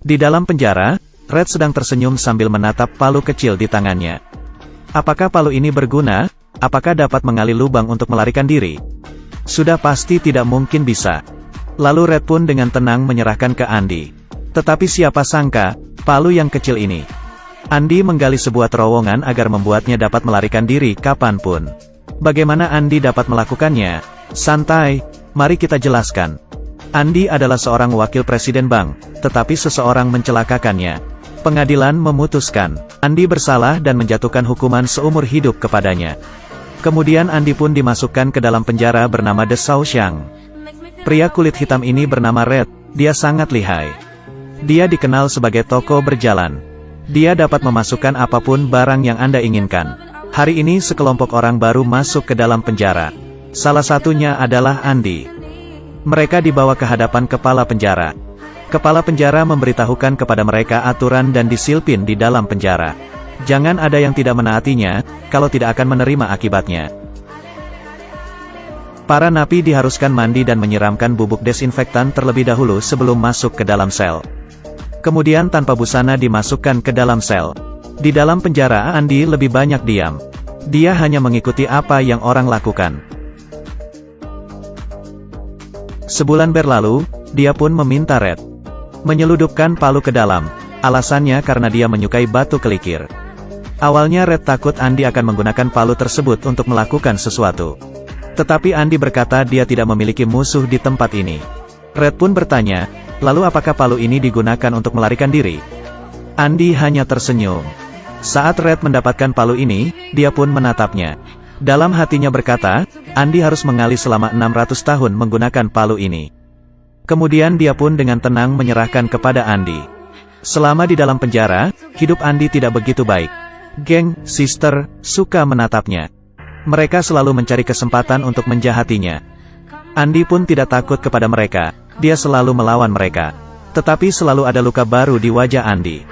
Di dalam penjara, Red sedang tersenyum sambil menatap palu kecil di tangannya. Apakah palu ini berguna? Apakah dapat mengali lubang untuk melarikan diri? Sudah pasti tidak mungkin bisa. Lalu Red pun dengan tenang menyerahkan ke Andy. Tetapi siapa sangka, palu yang kecil ini. Andy menggali sebuah terowongan agar membuatnya dapat melarikan diri kapanpun. Bagaimana Andy dapat melakukannya? Santai, mari kita jelaskan. Andy adalah seorang wakil presiden bank, tetapi seseorang mencelakakannya. Pengadilan memutuskan, Andy bersalah dan menjatuhkan hukuman seumur hidup kepadanya. Kemudian Andy pun dimasukkan ke dalam penjara bernama The Shawshank. Pria kulit hitam ini bernama Red, dia sangat lihai. Dia dikenal sebagai toko berjalan. Dia dapat memasukkan apapun barang yang Anda inginkan. Hari ini sekelompok orang baru masuk ke dalam penjara. Salah satunya adalah Andy. Mereka dibawa ke hadapan kepala penjara. Kepala penjara memberitahukan kepada mereka aturan dan disiplin di dalam penjara. Jangan ada yang tidak menaatinya, kalau tidak akan menerima akibatnya. Para napi diharuskan mandi dan menyiramkan bubuk desinfektan terlebih dahulu sebelum masuk ke dalam sel. Kemudian tanpa busana dimasukkan ke dalam sel. Di dalam penjara Andy lebih banyak diam. Dia hanya mengikuti apa yang orang lakukan. Sebulan berlalu, dia pun meminta Red menyeludupkan palu ke dalam. Alasannya karena dia menyukai batu kelikir. Awalnya Red takut Andy akan menggunakan palu tersebut untuk melakukan sesuatu. Tetapi Andy berkata dia tidak memiliki musuh di tempat ini. Red pun bertanya, lalu apakah palu ini digunakan untuk melarikan diri? Andy hanya tersenyum. Saat Red mendapatkan palu ini, dia pun menatapnya. Dalam hatinya berkata, Andy harus mengali selama 600 tahun menggunakan palu ini. Kemudian dia pun dengan tenang menyerahkan kepada Andy. Selama di dalam penjara, hidup Andy tidak begitu baik. Geng, sister, suka menatapnya. Mereka selalu mencari kesempatan untuk menjahatinya. Andy pun tidak takut kepada mereka, dia selalu melawan mereka. Tetapi selalu ada luka baru di wajah Andy.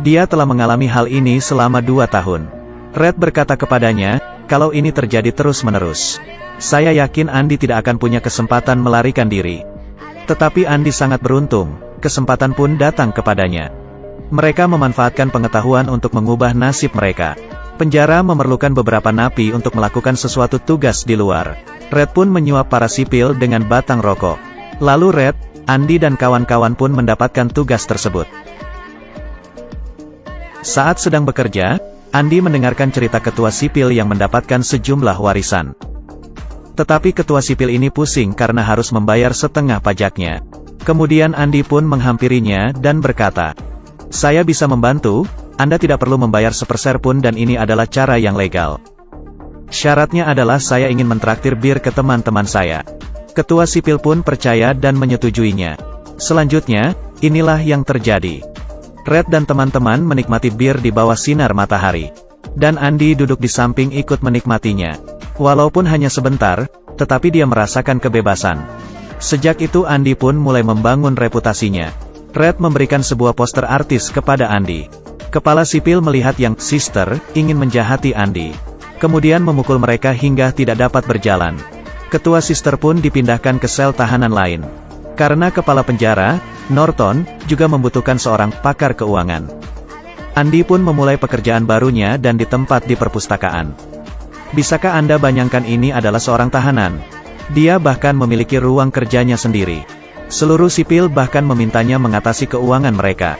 Dia telah mengalami hal ini selama 2 tahun. Red berkata kepadanya, kalau ini terjadi terus-menerus, saya yakin Andy tidak akan punya kesempatan melarikan diri. Tetapi Andy sangat beruntung, kesempatan pun datang kepadanya. Mereka memanfaatkan pengetahuan untuk mengubah nasib mereka. Penjara memerlukan beberapa napi untuk melakukan sesuatu tugas di luar. Red pun menyuap para sipil dengan batang rokok. Lalu Red, Andy dan kawan-kawan pun mendapatkan tugas tersebut. Saat sedang bekerja, Andy mendengarkan cerita ketua sipil yang mendapatkan sejumlah warisan. Tetapi ketua sipil ini pusing karena harus membayar setengah pajaknya. Kemudian Andy pun menghampirinya dan berkata, saya bisa membantu, Anda tidak perlu membayar seperser pun dan ini adalah cara yang legal. Syaratnya adalah saya ingin mentraktir bir ke teman-teman saya. Ketua sipil pun percaya dan menyetujuinya. Selanjutnya, inilah yang terjadi. Red dan teman-teman menikmati bir di bawah sinar matahari. Dan Andy duduk di samping ikut menikmatinya. Walaupun hanya sebentar, tetapi dia merasakan kebebasan. Sejak itu Andy pun mulai membangun reputasinya. Red memberikan sebuah poster artis kepada Andy. Kepala sipil melihat yang sister ingin menjahati Andy. Kemudian memukul mereka hingga tidak dapat berjalan. Ketua sister pun dipindahkan ke sel tahanan lain. Karena kepala penjara, Norton, juga membutuhkan seorang pakar keuangan. Andy pun memulai pekerjaan barunya dan ditempat di perpustakaan. Bisakah Anda bayangkan ini adalah seorang tahanan? Dia bahkan memiliki ruang kerjanya sendiri. Seluruh sipil bahkan memintanya mengatasi keuangan mereka.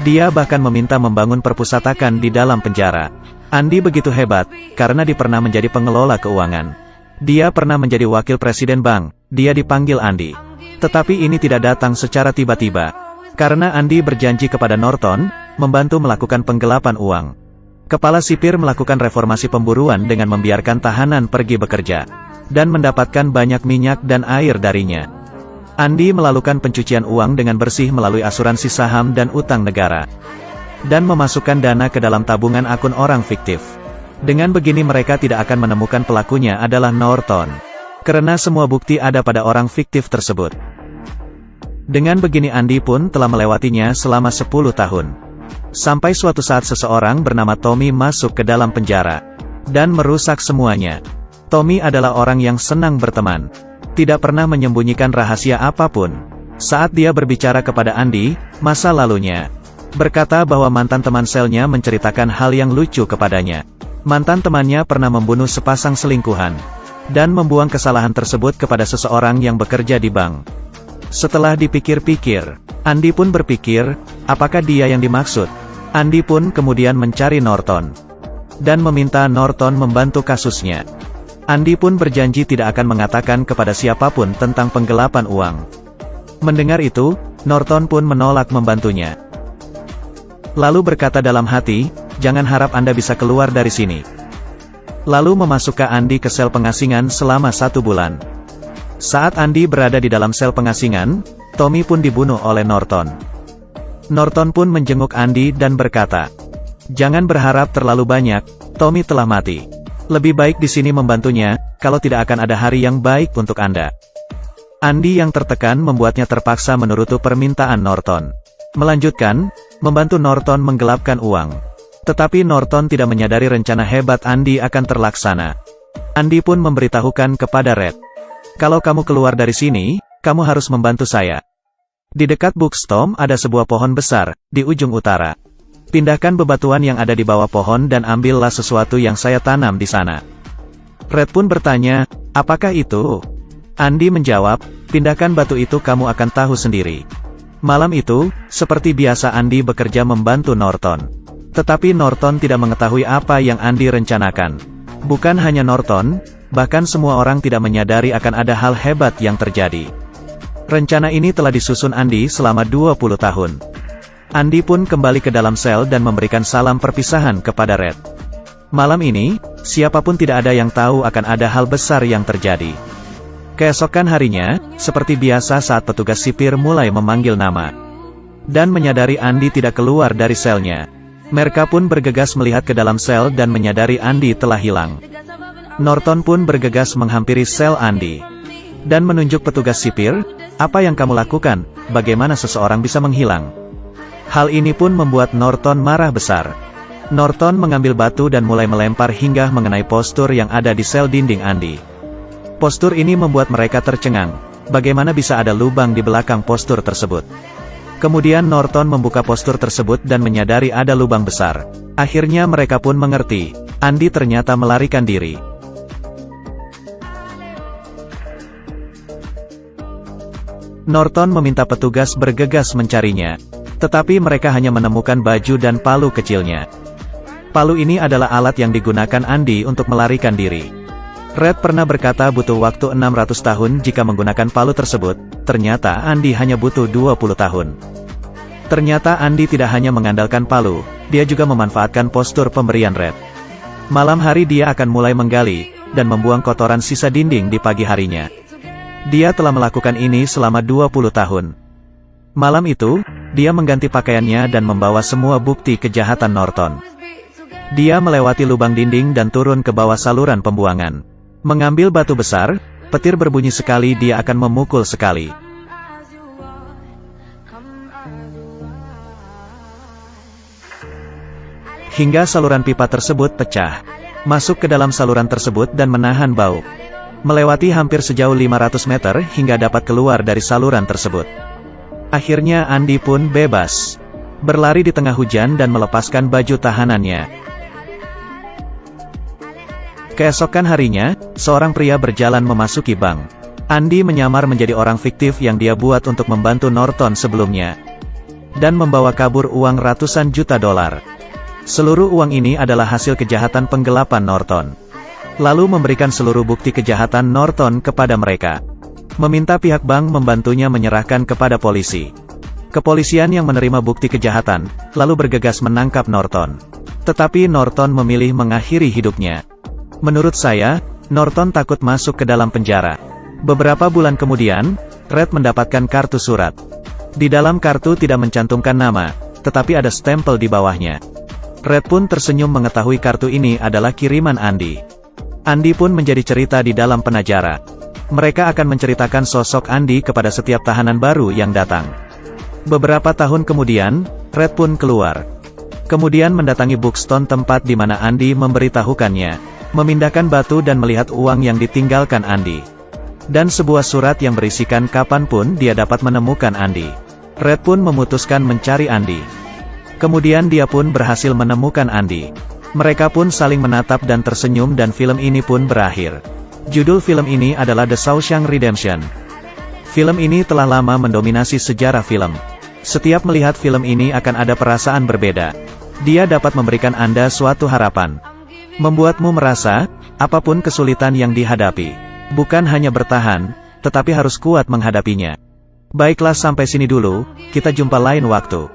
Dia bahkan meminta membangun perpustakaan di dalam penjara. Andy begitu hebat, karena dia pernah menjadi pengelola keuangan. Dia pernah menjadi wakil presiden bank, dia dipanggil Andy. Tetapi ini tidak datang secara tiba-tiba. Karena Andy berjanji kepada Norton, membantu melakukan penggelapan uang. Kepala sipir melakukan reformasi pemburuan dengan membiarkan tahanan pergi bekerja. Dan mendapatkan banyak minyak dan air darinya. Andy melakukan pencucian uang dengan bersih melalui asuransi saham dan utang negara. Dan memasukkan dana ke dalam tabungan akun orang fiktif. Dengan begini mereka tidak akan menemukan pelakunya adalah Norton. Karena semua bukti ada pada orang fiktif tersebut. Dengan begini Andy pun telah melewatinya selama 10 tahun. Sampai suatu saat seseorang bernama Tommy masuk ke dalam penjara. Dan merusak semuanya. Tommy adalah orang yang senang berteman. Tidak pernah menyembunyikan rahasia apapun. Saat dia berbicara kepada Andy, masa lalunya, berkata bahwa mantan teman selnya menceritakan hal yang lucu kepadanya. Mantan temannya pernah membunuh sepasang selingkuhan, dan membuang kesalahan tersebut kepada seseorang yang bekerja di bank. Setelah dipikir-pikir, Andy pun berpikir, apakah dia yang dimaksud? Andy pun kemudian mencari Norton, dan meminta Norton membantu kasusnya. Andy pun berjanji tidak akan mengatakan kepada siapapun tentang penggelapan uang. Mendengar itu, Norton pun menolak membantunya. Lalu berkata dalam hati, jangan harap Anda bisa keluar dari sini. Lalu memasukkan Andy ke sel pengasingan selama 1 bulan. Saat Andy berada di dalam sel pengasingan, Tommy pun dibunuh oleh Norton. Norton pun menjenguk Andy dan berkata, jangan berharap terlalu banyak, Tommy telah mati. Lebih baik di sini membantunya, kalau tidak akan ada hari yang baik untuk Anda. Andy yang tertekan membuatnya terpaksa menuruti permintaan Norton. Melanjutkan, membantu Norton menggelapkan uang. Tetapi Norton tidak menyadari rencana hebat Andy akan terlaksana. Andy pun memberitahukan kepada Red, kalau kamu keluar dari sini, kamu harus membantu saya. Di dekat Buckstorm ada sebuah pohon besar, di ujung utara. Pindahkan bebatuan yang ada di bawah pohon dan ambillah sesuatu yang saya tanam di sana. Red pun bertanya, apakah itu? Andy menjawab, pindahkan batu itu kamu akan tahu sendiri. Malam itu, seperti biasa Andy bekerja membantu Norton. Tetapi Norton tidak mengetahui apa yang Andy rencanakan. Bukan hanya Norton, bahkan semua orang tidak menyadari akan ada hal hebat yang terjadi. Rencana ini telah disusun Andy selama 20 tahun. Andy pun kembali ke dalam sel dan memberikan salam perpisahan kepada Red. Malam ini, siapapun tidak ada yang tahu akan ada hal besar yang terjadi. Keesokan harinya, seperti biasa saat petugas sipir mulai memanggil nama, dan menyadari Andy tidak keluar dari selnya, mereka pun bergegas melihat ke dalam sel dan menyadari Andy telah hilang. Norton pun bergegas menghampiri sel Andy, dan menunjuk petugas sipir, apa yang kamu lakukan, bagaimana seseorang bisa menghilang? Hal ini pun membuat Norton marah besar. Norton mengambil batu dan mulai melempar hingga mengenai postur yang ada di sel dinding Andy. Postur ini membuat mereka tercengang, bagaimana bisa ada lubang di belakang postur tersebut. Kemudian Norton membuka postur tersebut dan menyadari ada lubang besar. Akhirnya mereka pun mengerti, Andy ternyata melarikan diri. Norton meminta petugas bergegas mencarinya, tetapi mereka hanya menemukan baju dan palu kecilnya. Palu ini adalah alat yang digunakan Andy untuk melarikan diri. Red pernah berkata butuh waktu 600 tahun jika menggunakan palu tersebut, ternyata Andy hanya butuh 20 tahun. Ternyata Andy tidak hanya mengandalkan palu, dia juga memanfaatkan postur pemberian Red. Malam hari dia akan mulai menggali, dan membuang kotoran sisa dinding di pagi harinya. Dia telah melakukan ini selama 20 tahun. Malam itu, dia mengganti pakaiannya dan membawa semua bukti kejahatan Norton. Dia melewati lubang dinding dan turun ke bawah saluran pembuangan. Mengambil batu besar, petir berbunyi sekali dia akan memukul sekali. Hingga saluran pipa tersebut pecah. Masuk ke dalam saluran tersebut dan menahan bau. Melewati hampir sejauh 500 meter hingga dapat keluar dari saluran tersebut. Akhirnya Andy pun bebas. Berlari di tengah hujan dan melepaskan baju tahanannya. Keesokan harinya, seorang pria berjalan memasuki bank. Andy menyamar menjadi orang fiktif yang dia buat untuk membantu Norton sebelumnya, dan membawa kabur uang ratusan juta dolar. Seluruh uang ini adalah hasil kejahatan penggelapan Norton. Lalu memberikan seluruh bukti kejahatan Norton kepada mereka. Meminta pihak bank membantunya menyerahkan kepada polisi. Kepolisian yang menerima bukti kejahatan, lalu bergegas menangkap Norton. Tetapi Norton memilih mengakhiri hidupnya. Menurut saya, Norton takut masuk ke dalam penjara. Beberapa bulan kemudian, Red mendapatkan kartu surat. Di dalam kartu tidak mencantumkan nama, tetapi ada stempel di bawahnya. Red pun tersenyum mengetahui kartu ini adalah kiriman Andy. Andy pun menjadi cerita di dalam penjara. Mereka akan menceritakan sosok Andy kepada setiap tahanan baru yang datang. Beberapa tahun kemudian, Red pun keluar. Kemudian mendatangi Buckstorm, tempat di mana Andy memberitahukannya, memindahkan batu dan melihat uang yang ditinggalkan Andy. Dan sebuah surat yang berisikan kapanpun dia dapat menemukan Andy. Red pun memutuskan mencari Andy. Kemudian dia pun berhasil menemukan Andy. Mereka pun saling menatap dan tersenyum dan film ini pun berakhir. Judul film ini adalah The Shawshank Redemption. Film ini telah lama mendominasi sejarah film. Setiap melihat film ini akan ada perasaan berbeda. Dia dapat memberikan Anda suatu harapan. Membuatmu merasa, apapun kesulitan yang dihadapi, bukan hanya bertahan, tetapi harus kuat menghadapinya. Baiklah sampai sini dulu, kita jumpa lain waktu.